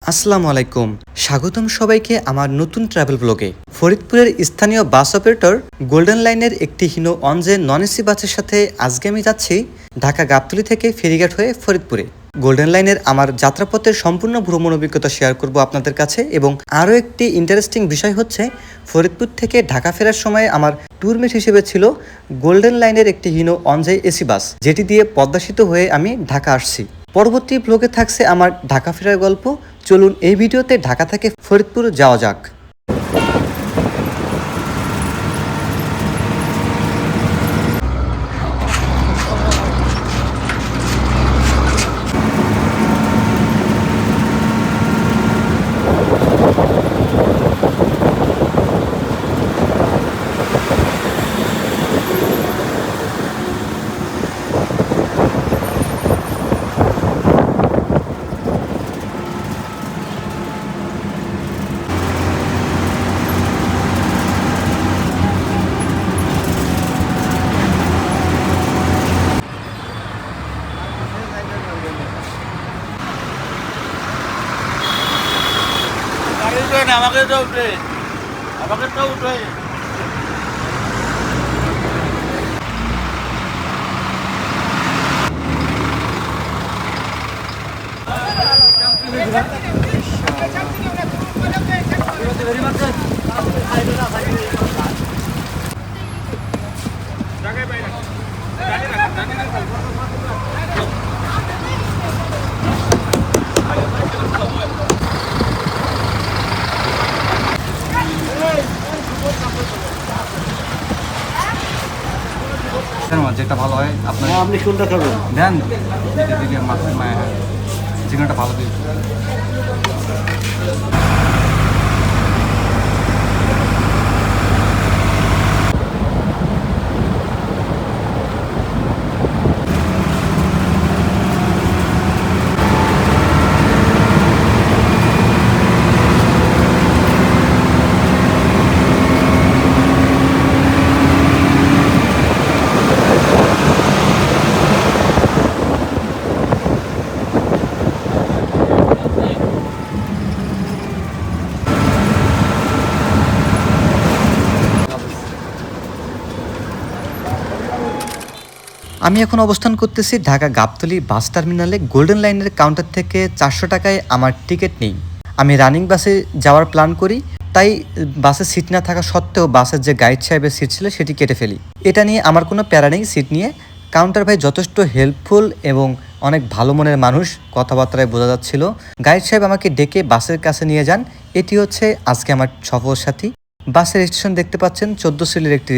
আসসালামু আলাইকুম। স্বাগতম সবাইকে আমার নতুন ট্রাভেল ব্লগে। ফরিদপুরের স্থানীয় বাস অপারেটর গোল্ডেন লাইনের একটি হিনো অনজে নন এসি বাসের সাথে আজকে আমি যাচ্ছি ঢাকা গাবতলী থেকে ফেরিঘাট হয়ে ফরিদপুরে। গোল্ডেন লাইনের আমার যাত্রাপথের সম্পূর্ণ ভ্রমণ অভিজ্ঞতা শেয়ার করব আপনাদের কাছে। এবং আরও একটি ইন্টারেস্টিং বিষয় হচ্ছে, ফরিদপুর থেকে ঢাকা ফেরার সময় আমার ট্যুরমেট হিসেবে ছিল গোল্ডেন লাইনের একটি হিনো অনজে এসি বাস, যেটি দিয়ে পদ্মা সেতু হয়ে আমি ঢাকা আসছি। পরবর্তী ব্লগে থাকছে আমার ঢাকা ফেরার গল্প। চলুন এই ভিডিওতে ঢাকা থেকে ফরিদপুর যাওয়া যাক। আমাকে তো উঠে আমাকে তো উঠে যেটা ভালো হয় আপনার আপনি কোনটা খাবেন? দেন, চিকেনটা ভালো দিন। আমি এখন অবস্থান করতেছি ঢাকা গাবতলী বাস টার্মিনালে। গোল্ডেন লাইনের কাউন্টার থেকে 400 টাকায় আমার টিকিট নেই। আমি রানিং বাসে যাওয়ার প্ল্যান করি, তাই বাসে সিট না থাকা সত্ত্বেও বাসের যে গাইড সাহেবের সিট ছিল সেটি কেটে ফেলি। এটা নিয়ে আমার কোনো প্যারা নেই। সিট নিয়ে কাউন্টার ভাই যথেষ্ট হেল্পফুল এবং অনেক ভালো মনের মানুষ, কথাবার্তায় বোঝা যাচ্ছিল। গাইড সাহেব আমাকে ডেকে বাসের কাছে নিয়ে যান। এটি হচ্ছে আজকে আমার সফর সাথী। বাসের রেজিস্ট্রেশন দেখতে পাচ্ছেন 14 সিলের একটি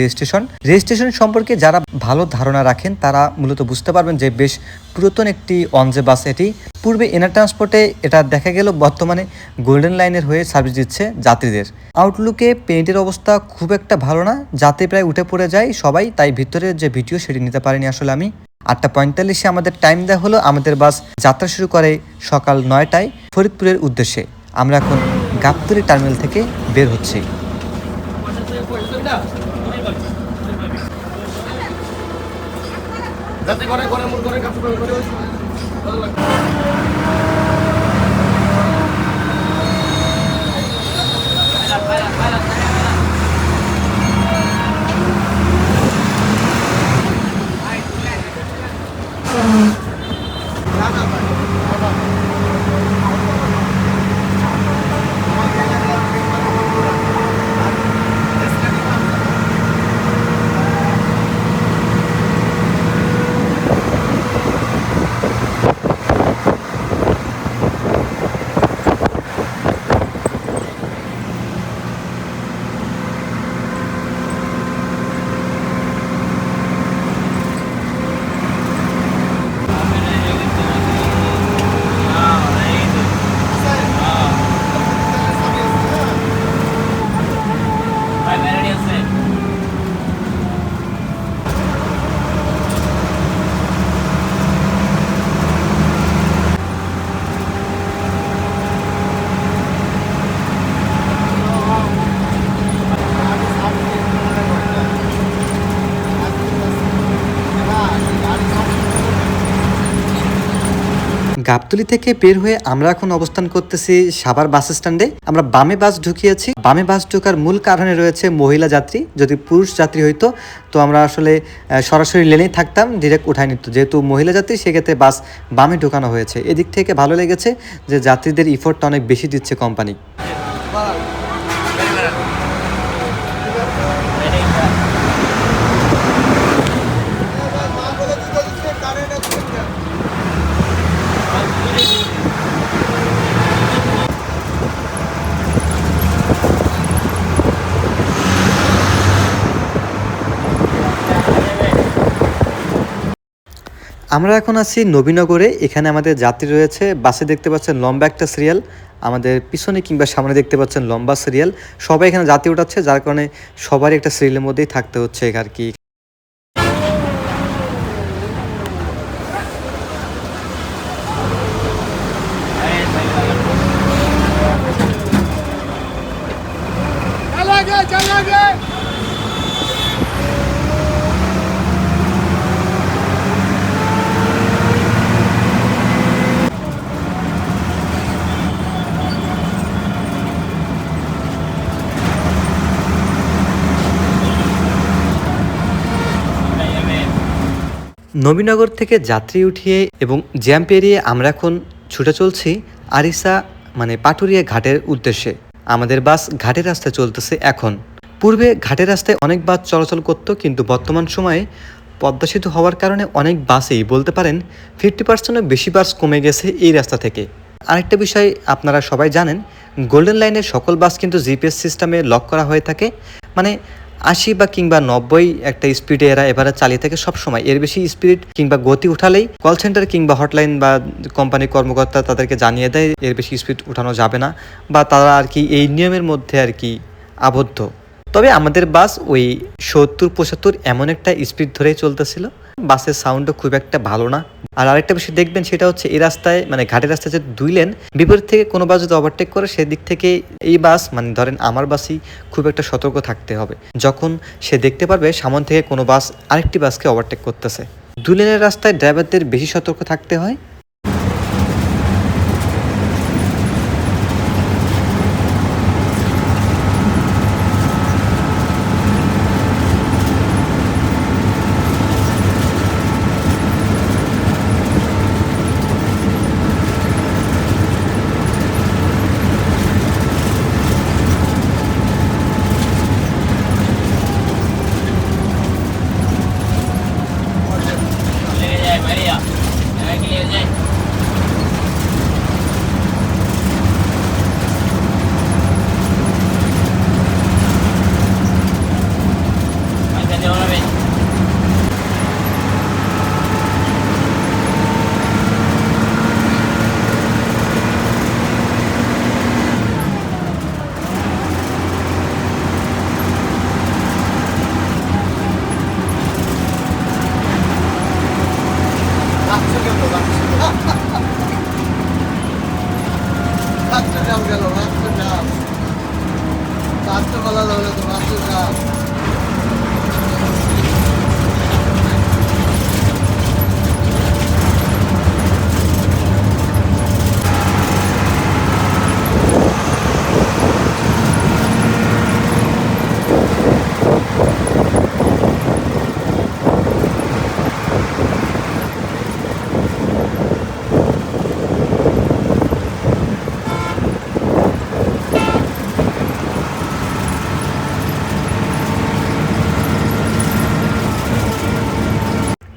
রেজিস্ট্রেশন সম্পর্কে যারা ভালো ধারণা রাখেন তারা মূলত বুঝতে পারবেন যে বেশ পুরাতন একটি অনজে বাস এটি। পূর্বে এনার ট্রান্সপোর্টে এটা দেখা গেল, বর্তমানে গোল্ডেন লাইনের হয়ে সার্ভিস দিচ্ছে যাত্রীদের। আউটলুকে পেইন্টের অবস্থা খুব একটা ভালো না, যাতে প্রায় উঠে পড়ে যায় সবাই, তাই ভিতরের যে ভিডিও সেটি নিতে পারিনি আসলে আমি। 8:45 আমাদের টাইম দেওয়া হলো। আমাদের বাস যাত্রা শুরু করে সকাল 9টায় ফরিদপুরের উদ্দেশ্যে। আমরা এখন গাবতলী টার্মিনাল থেকে বের হচ্ছি। যাতে করে করে মোর করে কাজ করে করে গাবতলী থেকে বের হয়ে আমরা এখন অবস্থান করতেছি সাভার বাস স্ট্যান্ডে। আমরা বামে বাস ঢুকিয়েছি। বামে বাস ঢোকার মূল কারণে রয়েছে মহিলা যাত্রী। যদি পুরুষ যাত্রী হইতো তো আমরা আসলে সরাসরি লেনেই থাকতাম, ডিরেক্ট উঠায় নিত। যেহেতু মহিলা যাত্রী সেক্ষেত্রে বাস বামে ঢোকানো হয়েছে। এদিক থেকে ভালো লেগেছে যে যাত্রীদের ইফোর্টটা অনেক বেশি দিচ্ছে কোম্পানি। আমরা এখন আছি নবীনগরে। এখানে আমাদের যাত্রী রয়েছে। বাসে দেখতে পাচ্ছেন লম্বা একটা সিরিয়াল, আমাদের পিছনে কিংবা সামনে দেখতে পাচ্ছেন লম্বা সিরিয়াল। সবাই এখানে যাত্রী উঠাচ্ছে, যার কারণে সবারই একটা সিরিয়ালের মধ্যেই থাকতে হচ্ছে আর কি। নবীনগর থেকে যাত্রী উঠিয়ে এবং জ্যাম পেরিয়ে আমরা এখন ছুটে চলছি আরিসা মানে পাটুরিয়া ঘাটের উদ্দেশ্যে। আমাদের বাস ঘাটের রাস্তায় চলতেছে এখন। পূর্বে ঘাটের রাস্তায় অনেক বাস চলাচল করত, কিন্তু বর্তমান সময়ে পদ্মা সেতু হওয়ার কারণে অনেক বাসেই বলতে পারেন 50%-এর বেশি বাস কমে গেছে এই রাস্তা থেকে। আরেকটা বিষয় আপনারা সবাই জানেন, গোল্ডেন লাইনের সকল বাস কিন্তু জিপিএস সিস্টেমে লক করা হয়ে থাকে। মানে 80 বা কিংবা 90 একটা স্পিডে এরা এবারে চালিয়ে থাকে সবসময়। এর বেশি স্পিড কিংবা গতি উঠালেই কল সেন্টার কিংবা হটলাইন বা কোম্পানির কর্মকর্তা তাদেরকে জানিয়ে দেয় এর বেশি স্পিড উঠানো যাবে না, বা তারা আর কি এই নিয়মের মধ্যে আর কি আবদ্ধ। তবে আমাদের বাস ওই 70-75 এমন একটা স্পিড ধরেই চলতেছিল। বাসের সাউন্ডও খুব একটা ভালো না। আর আরেকটা বিষয় দেখবেন, সেটা হচ্ছে এই রাস্তায় মানে ঘাটের রাস্তায় যে 2 লেন, বিপরীত থেকে কোনো বাস যদি ওভারটেক করে সেদিক থেকে এই বাস মানে ধরেন আমার বাসই খুব একটা সতর্ক থাকতে হবে, যখন সে দেখতে পারবে সামনে থেকে কোনো বাস আরেকটি বাসকে ওভারটেক করতেছে। 2 লেনের রাস্তায় ড্রাইভারদের বেশি সতর্ক থাকতে হয়।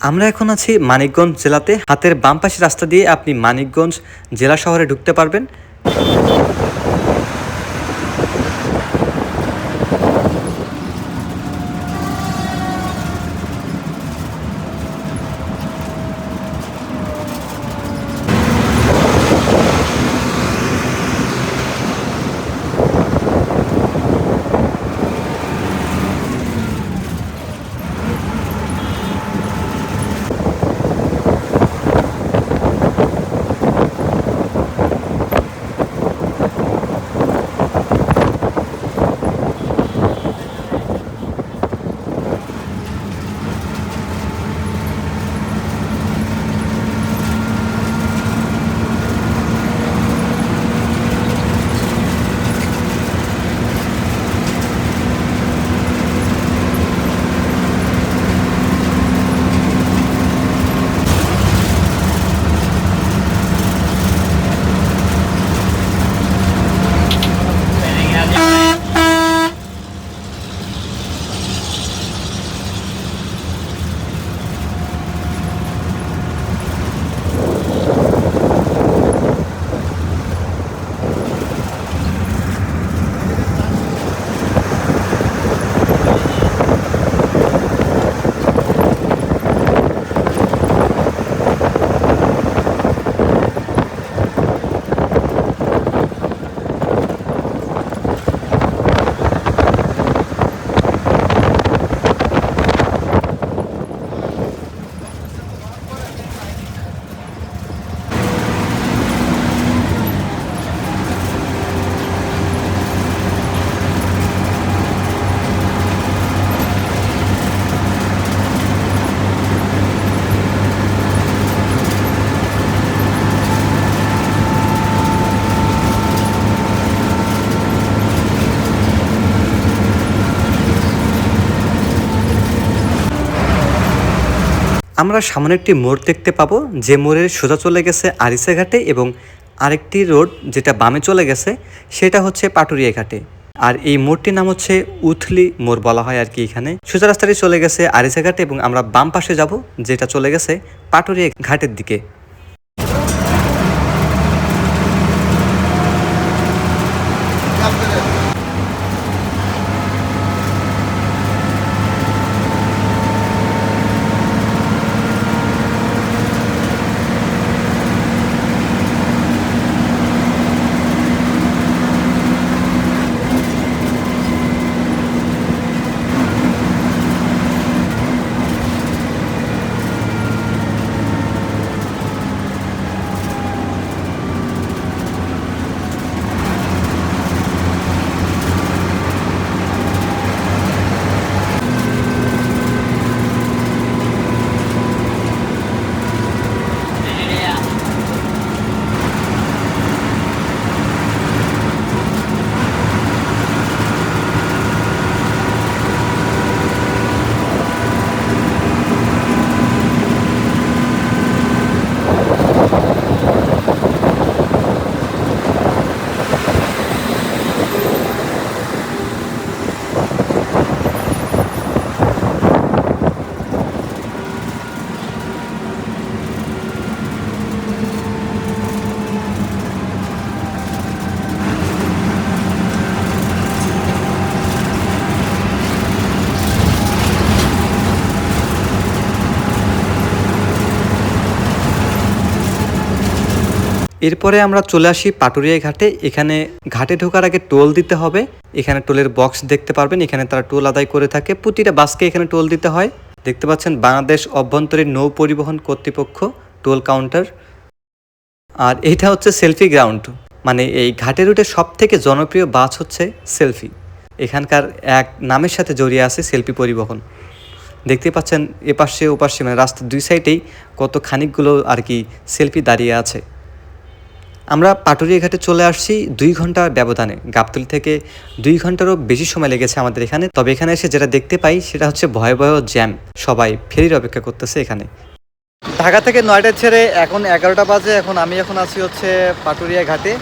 আমরা এখন আছি মানিকগঞ্জ জেলাতে। হাতের বাম পাশের রাস্তা দিয়ে আপনি মানিকগঞ্জ জেলা শহরে ঢুকতে পারবেন। আমরা সামনে একটি মোড় দেখতে পাবো, যে মোড়ের সোজা চলে গেছে আরিচা ঘাটে এবং আরেকটি রোড যেটা বামে চলে গেছে সেটা হচ্ছে পাটুরিয়া ঘাটে। আর এই মোড়টির নাম হচ্ছে উথলি মোড় বলা হয় আর কি। এখানে সোজা রাস্তাটি চলে গেছে আরিচা ঘাটে এবং আমরা বাম পাশে যাব যেটা চলে গেছে পাটুরিয়া ঘাটের দিকে। এরপরে আমরা চলে আসি পাটুরিয়া ঘাটে। এখানে ঘাটে ঢোকার আগে টোল দিতে হবে। এখানে টোলের বক্স দেখতে পারবেন, এখানে তারা টোল আদায় করে থাকে। প্রতিটা বাসকে এখানে টোল দিতে হয়। দেখতে পাচ্ছেন বাংলাদেশ অভ্যন্তরীণ নৌ পরিবহন কর্তৃপক্ষ টোল কাউন্টার। আর এইটা হচ্ছে সেলফি গ্রাউন্ড, মানে এই ঘাটের রুটে সব থেকে জনপ্রিয় বাস হচ্ছে সেলফি। এখানকার এক নামের সাথে জড়িয়ে আছে সেলফি পরিবহন। দেখতে পাচ্ছেন এপাশে ওপাশে মানে রাস্তার দুই সাইডেই কত খানিকগুলো আর কি সেলফি দাঁড়িয়ে আছে। আমরা পাটুরিয়া ঘাটে চলে আসছি 2 ঘন্টার ব্যবধানে। গাবতলী থেকে 2 ঘন্টারও বেশি সময় লেগেছে আমাদের এখানে। তবে এখানে এসে যেটা দেখতে পাই সেটা হচ্ছে ভয়াবহ জ্যাম। সবাই ফেরির অপেক্ষা করতেছে এখানে। ঢাকা থেকে 9টা ছেড়ে এখন 11টা বাজে। আমি এখন আছি হচ্ছে পাটুরিয়া ঘাটে।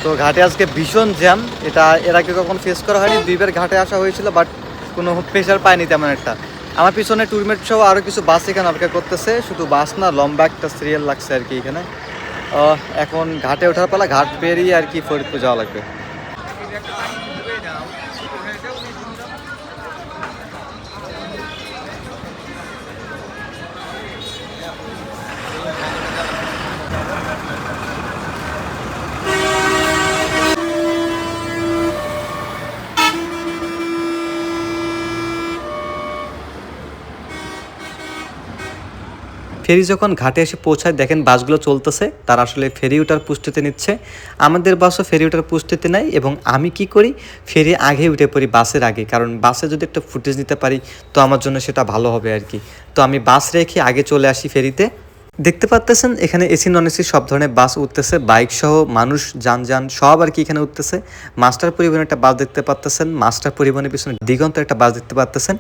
তো ঘাটে আজকে ভীষণ জ্যাম। এটা এর আগে কখন ফেস করা হয়নি। 2বার ঘাটে আসা হয়েছিল, বাট কোনো প্রেশার পায়নি তেমন একটা। আমার পিছনে ট্যুরমেট সহ আরও কিছু বাস এখানে অপেক্ষা করতেছে। শুধু বাস না, লম্বা একটা সিরিয়াল লাগছে আর কি এখানে। এখন ঘাটে ওঠার পালা। ঘাট পেরিয়ে আর কি ফরিদপুর যাওয়া লাগবে। ফেরি যখন ঘাটে এসে পৌঁছায় দেখেন বাসগুলো চলতেছে, তারা আসলে ফেরি ওঠার প্রস্তুতি নিচ্ছে। আমাদের বাসও ফেরি ওঠার প্রস্তুতি নেয় এবং আমি কি করি, ফেরি আগে উঠে পড়ি বাসের আগে। কারণ বাসে যদি একটা ফুটেজ নিতে পারি তো আমার জন্য সেটা ভালো হবে আর কি। তো আমি বাস রেখে আগে চলে আসি ফেরিতে। দেখতে পাচ্তেছেন এখানে এসি নন এসি সব ধরনের বাস উঠতেছে, বাইক সহ মানুষ যান সব আর কি এখানে উঠতেছে। মাস্টার পরিবহনের একটা বাস দেখতে পাচ্তেছেন, মাস্টার পরিবহনের পিছনে দিগন্তর একটা বাস দেখতে পাচ্তেছেন,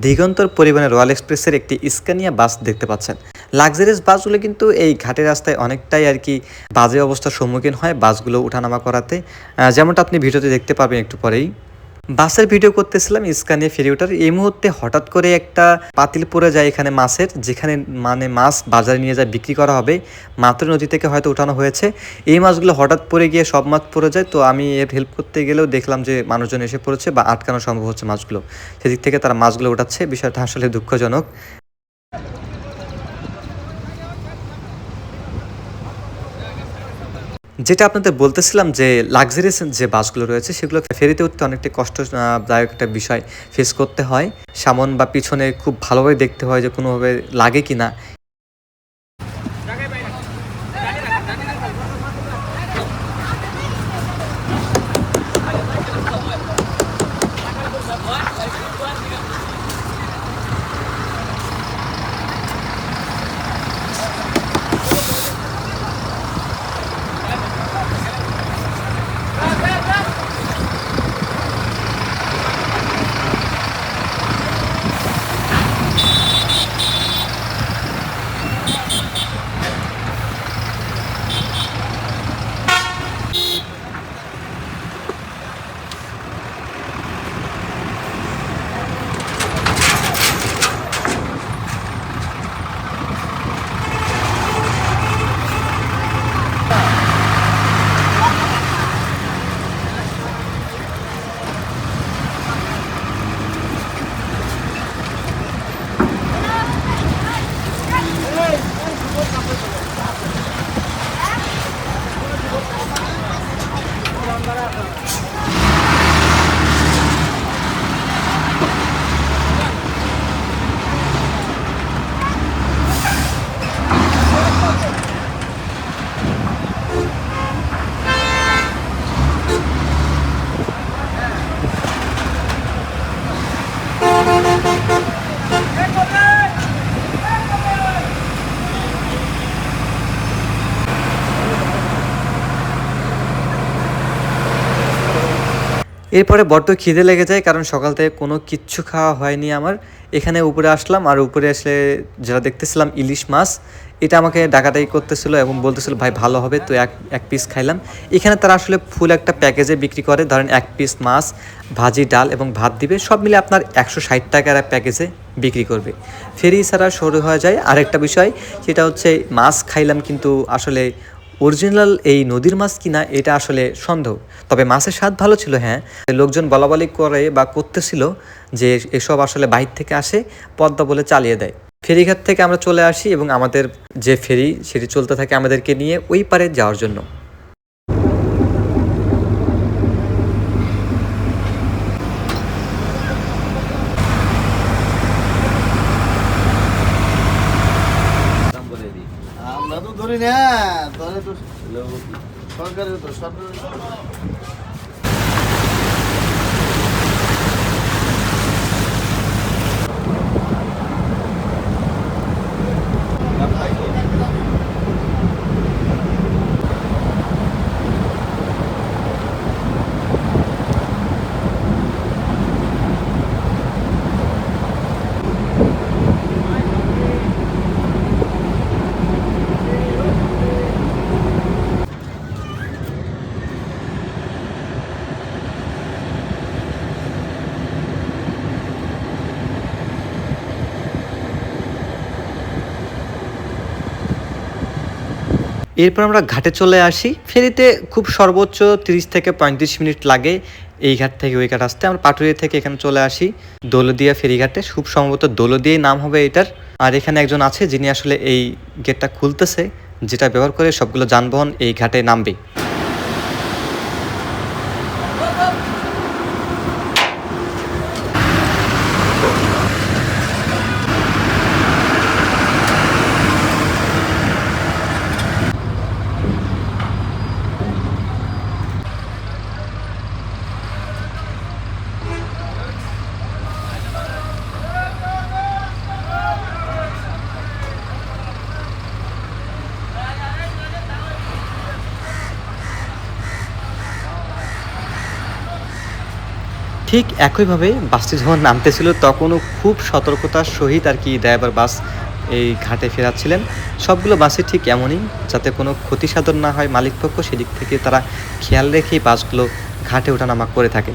দিগন্তর পরিবহনের রয়্যাল এক্সপ্রেসের একটি স্কানিয়া বাস দেখতে পাচ্ছেন। লাক্সারিয়াস বাসগুলো কিন্তু এই ঘাটের রাস্তায় অনেকটাই আর কি বাজে অবস্থার সম্মুখীন হয় বাসগুলো উঠানামা করাতে, যেমনটা আপনি ভিডিওতে দেখতে পাবেন একটু পরেই। বাসের ভিডিও করতেছিলাম স্কানিয়া ফেরি ওঠার, এই মুহূর্তে হঠাৎ করে একটা পাতিল পড়ে যায় এখানে মাছের, যেখানে মানে মাছ বাজারে নিয়ে যায় বিক্রি করা হবে। মাত্র নদী থেকে হয়তো উঠানো হয়েছে। এই মাছগুলো হঠাৎ পড়ে গিয়ে সব মাছ পড়ে যায়। তো আমি এর হেল্প করতে গেলেও দেখলাম যে মানুষজন এসে পড়েছে বা আটকানো সম্ভব হচ্ছে মাছগুলো। সেদিক থেকে তারা মাছগুলো উঠাচ্ছে। বিষয়টা আসলে দুঃখজনক। যেটা আপনাদের বলতেছিলাম যে লাক্সারিয়াস যে বাসগুলো রয়েছে সেগুলো ফেরিতে উঠতে অনেকটা কষ্টদায়ক একটা বিষয় ফেস করতে হয়। সামন বা পিছনে খুব ভালোভাবে দেখতে হয় যে কোনোভাবে লাগে কি না। এরপরে বড্ড খিদে লেগে যায়, কারণ সকাল থেকে কোনো কিচ্ছু খাওয়া হয়নি আমার। এখানে উপরে আসলাম, আর উপরে আসলে যারা দেখতেছিলাম ইলিশ মাছ, এটা আমাকে ডাকাডাকি করতেছিল এবং বলতেছিল ভাই ভালো হবে, তো এক পিস খাইলাম। এখানে তারা আসলে ফুল একটা প্যাকেজে বিক্রি করে, ধরেন এক পিস মাছ, ভাজি, ডাল এবং ভাত দিবে, সব মিলে আপনার 160 টাকার প্যাকেজে বিক্রি করবে। ফেরি ছাড়া শুরু হয়ে যায়। আরেকটা বিষয় সেটা হচ্ছে মাছ খাইলাম, কিন্তু আসলে অরিজিনাল এই নদীর মাছ কিনা এটা আসলে সন্দেহ। তবে মাছের স্বাদ ভালো ছিল। হ্যাঁ, লোকজন বলাবলি করে বা করতেছিল যে এসব আসলে বাইরে থেকে আসে, পদ্মা বলে চালিয়ে দেয়। ফেরিঘাট থেকে আমরা চলে আসি এবং আমাদের যে ফেরি সেটি চলতে থাকে আমাদেরকে নিয়ে ওই পারে যাওয়ার জন্য। আমরা তো ধরি না, ধরে তো সরকারের তো সরকারের এরপর আমরা ঘাটে চলে আসি। ফেরিতে খুব সর্বোচ্চ 30 থেকে 35 মিনিট লাগে এই ঘাট থেকে ওই ঘাট আসতে। আমরা পাটুরিয়া থেকে এখানে চলে আসি দৌলদিয়া ফেরিঘাটে, খুব সম্ভবত দৌলদিয়াই নাম হবে এটার। আর এখানে একজন আছে যিনি আসলে এই গেটটা খুলতেছে, যেটা ব্যবহার করে সবগুলো যানবাহন এই ঘাটে নামবে। ঠিক একইভাবে বাসটি যখন নামতেছিল তখনও খুব সতর্কতার সহিত আর কি ড্রাইভার বাস এই ঘাটে ফেরাচ্ছিলেন। সবগুলো বাসই ঠিক এমনই, যাতে কোনো ক্ষতি সাধন না হয় মালিকপক্ষ, সেদিক থেকে তারা খেয়াল রেখেই বাসগুলো ঘাটে ওঠানামা করে থাকে।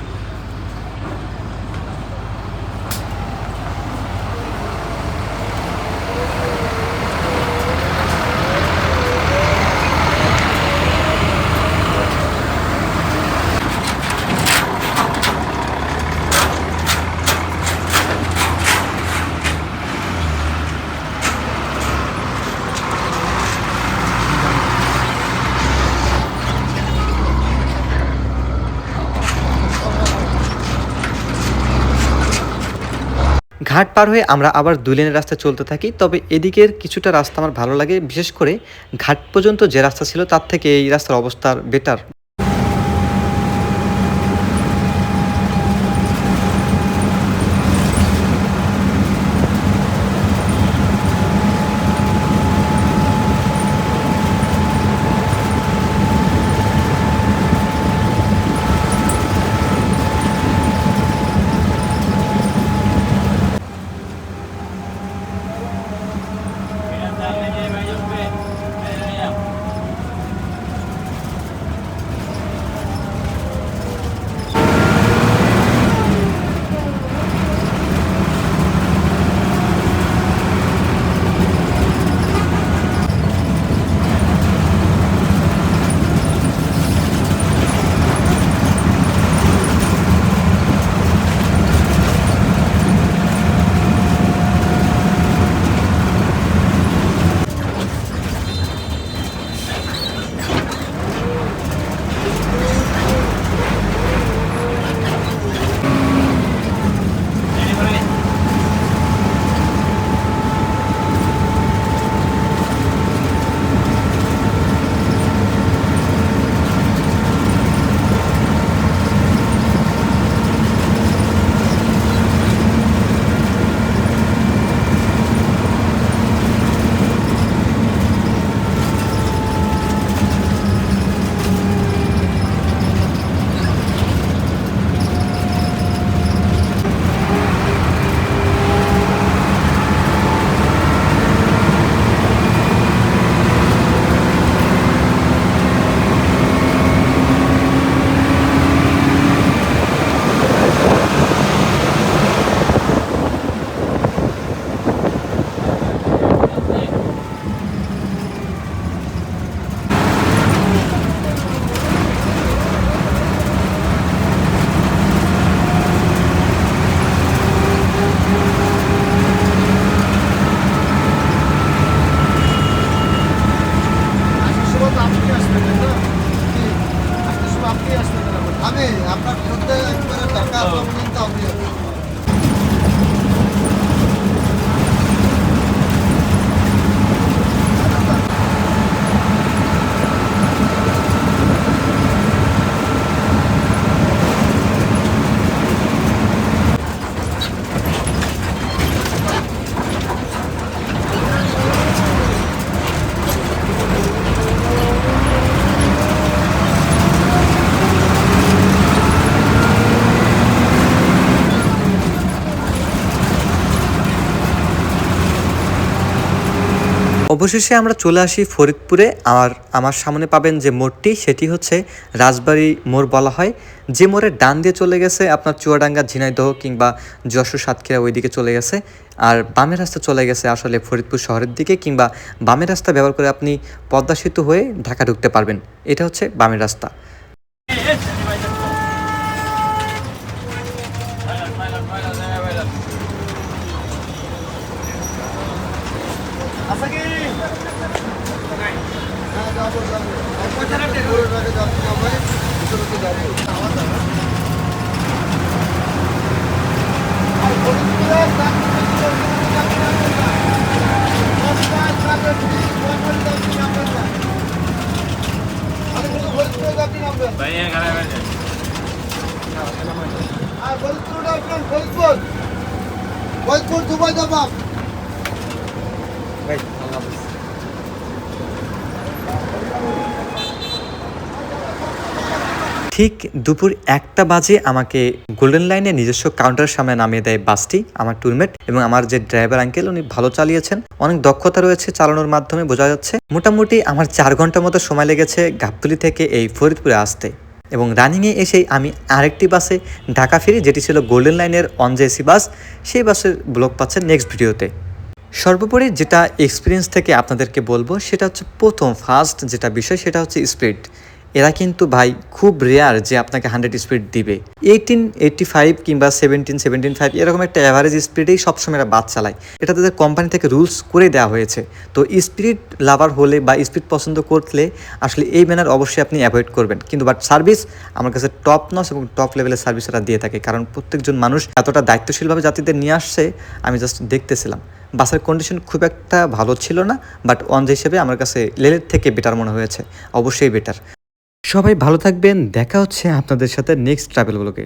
ঘাট পার হয়ে আমরা আবার 2 লেনের রাস্তায় চলতে থাকি। তবে এদিকের কিছুটা রাস্তা আমার ভালো লাগে, বিশেষ করে ঘাট পর্যন্ত যে রাস্তা ছিল তার থেকে এই রাস্তার অবস্থা বেটার। আমি আপনার শুনতে একবারে টাকা কিন্তু আমি অবশেষে আমরা চলে আসি ফরিদপুরে। আর আমার সামনে পাবেন যে মোড়টি, সেটি হচ্ছে রাজবাড়ি মোড় বলা হয়। যে মোড়ের ডান দিয়ে চলে গেছে আপনার চুয়াডাঙ্গা, ঝিনাইদহ কিংবা যশোর, সাতক্ষীরা ওইদিকে চলে গেছে। আর বামের রাস্তা চলে গেছে আসলে ফরিদপুর শহরের দিকে, কিংবা বামের রাস্তা ব্যবহার করে আপনি পদ্মা সেতু হয়ে ঢাকা ঢুকতে পারবেন। এটা হচ্ছে বামের রাস্তা। আছে কি হ্যাঁ যাবো যাবো ঘুরে রাখে যাচ্ছি না ভাই ভিতরে তো যাবো আর ফরিদপুরে ফরিদপুর দুবাই যাবাম ঠিক দুপুর 1টা বাজে আমাকে গোল্ডেন লাইনে নিজস্ব কাউন্টারের সামনে নামিয়ে দেয় বাসটি আমার টুরমেট। এবং আমার যে ড্রাইভার আঙ্কেল, উনি ভালো চালিয়েছেন, অনেক দক্ষতা রয়েছে চালানোর মাধ্যমে, বোঝা যাচ্ছে। মোটামুটি আমার 4 ঘন্টার মতো সময় লেগেছে গাবতলী থেকে এই ফরিদপুরে আসতে। এবং রানিংয়ে এসেই আমি আরেকটি বাসে ঢাকা ফিরি, যেটি ছিল গোল্ডেন লাইনের অনজেসি বাস। সেই বাসের ব্লগ পাচ্ছেন নেক্সট ভিডিওতে। সর্বোপরি যেটা এক্সপিরিয়েন্স থেকে আপনাদেরকে বলবো, সেটা হচ্ছে ফার্স্ট যেটা বিষয়, সেটা হচ্ছে স্পিড। এরা কিন্তু ভাই খুব রেয়ার যে আপনাকে 100 স্পিড দিবে। 18, 85 কিংবা 17, 75 এরকম একটা অ্যাভারেজ স্পিডেই সবসময় এরা বাস চালায়। এটা তাদের কোম্পানি থেকে রুলস করে দেওয়া হয়েছে। তো স্পিড লাভার হলে বা স্পিড পছন্দ করলে আসলে এই ম্যানার অবশ্যই আপনি অ্যাভয়েড করবেন। কিন্তু বাট সার্ভিস আমার কাছে টপ নচ এবং টপ লেভেলের সার্ভিস এরা দিয়ে থাকে, কারণ প্রত্যেকজন মানুষ এতটা দায়িত্বশীলভাবে যাত্রীদের নিয়ে আসছে। আমি জাস্ট দেখতেছিলাম, বাসের কন্ডিশন খুব একটা ভালো ছিল না, বাট অন হিসেবে আমার কাছে লেলের থেকে বেটার মনে হয়েছে, অবশ্যই বেটার। সবাই ভালো থাকবেন, দেখা হচ্ছে আপনাদের সাথে নেক্সট ট্রাভেল ব্লগে।